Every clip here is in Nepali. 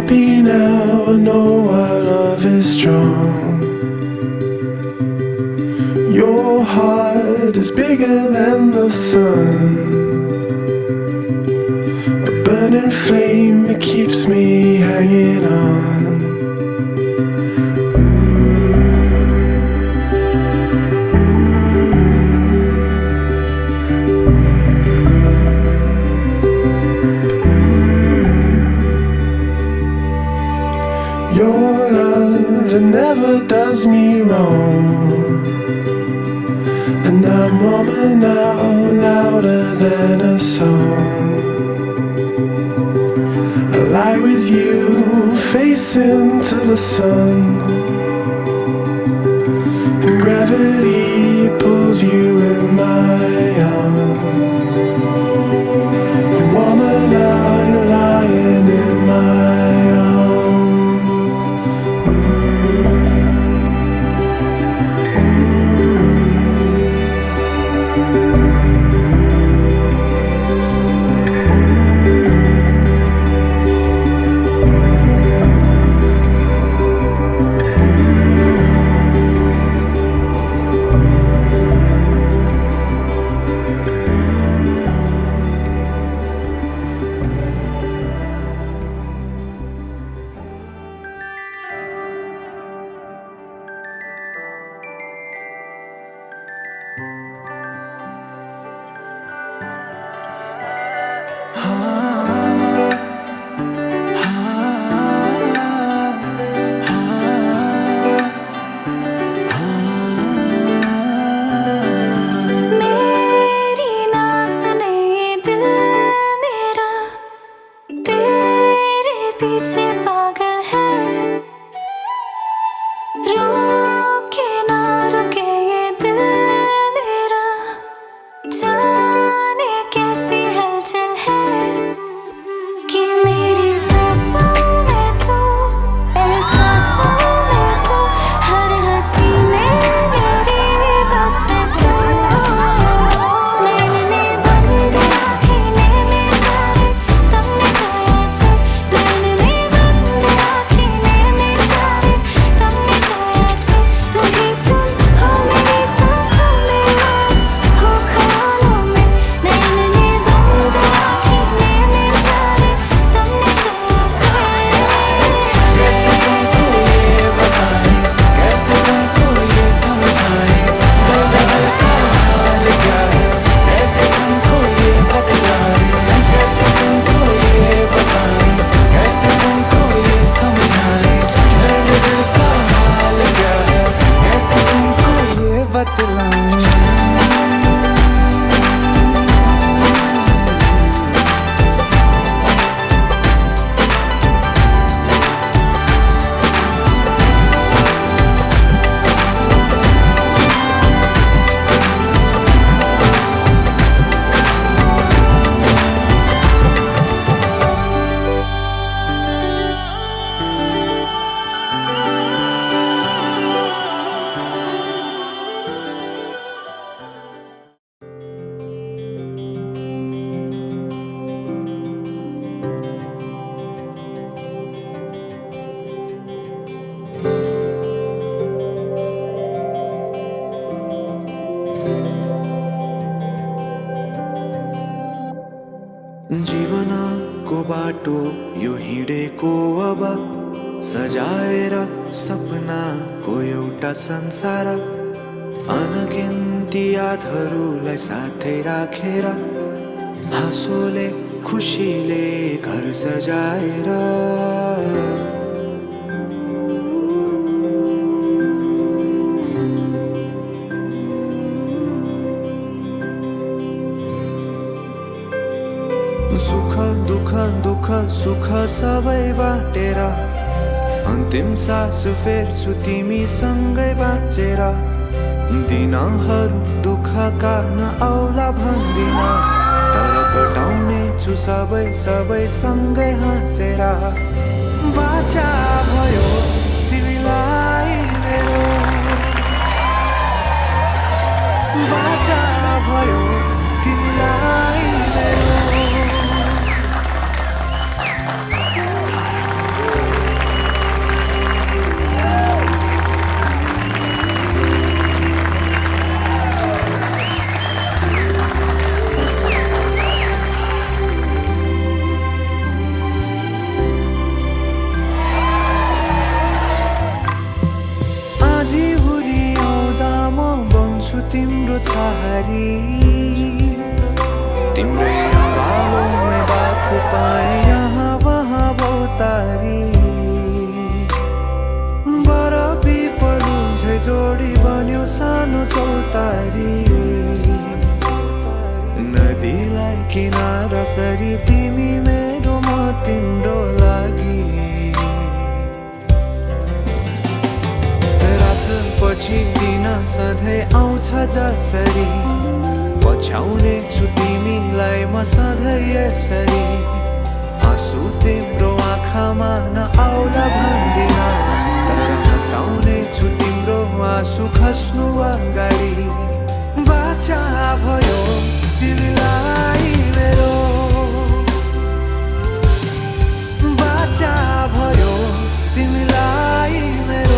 happy now, I know our love is strong. Your heart is bigger than the sun, a burning flame that keeps me hanging on. Your love, it never does me wrong, and I'm warmer now, louder than a song. I lie with you, facing to the sun, and gravity pulls you in my arms. I'm warmer now, you're lying in my arms. जीवनको बाटो यो हिँडेको अब सजाएर सपनाको एउटा संसार, अनगिन्ती यादहरूलाई साथै राखेर हाँसोले खुसीले घर सजाएर सुख दुःख दुःख सुख सबै बाटेर अन्तिम सास फेर्छु तिमीसँगै बाँचेर। दिनहरू दुःखका नआउला भन्दिन, तर कटाउने छु सबै सबै सँगै हाँसेर। बाचा भयो तिमीलाई मेरो, बाचा भयो तिमीलाई मेरो। तारी नदीलाई किनारा सरी तिमी मेरो म तिम्रो लागि रात पछि दिन सधैँ आउँछ जसरी पछ्याउने छु तिमीलाई म सधैँ यसरी आँसु तिम्रो आँखामा नआउला भन्दिन तर हँसाउने छु तिम्रो आँसु खस्नु अगाडि बाचा भयो तिमीलाई मेरो बाचा भयो तिमीलाई मेरो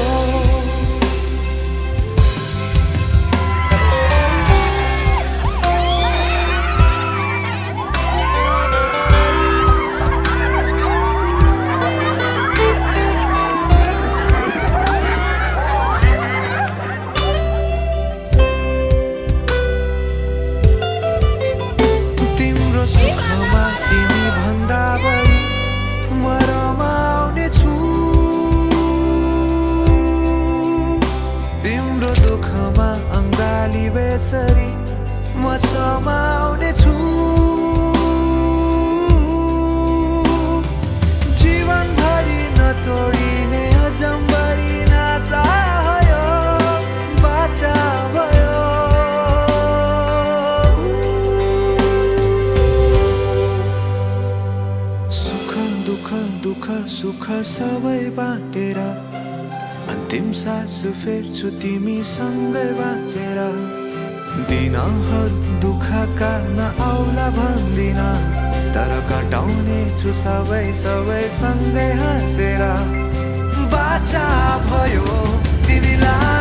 सुखमा तिमी भन्दा बढी म रमाउने छु तिम्रो दुःखमा अङ्गाली बेसरी म समाउने छु जीवनभरि नतोडिने अजम्बरी नाता भयो बाचा भयो दुःख सुख सबै बाँटेर अन्तिम सास फेर्छु तिमीसँगै बाँचेर दिनहरू दुःखका नआउला भन्दिन तर कटाउने छु सबै सँगै हाँसेर बाचा भयो तिमीलाई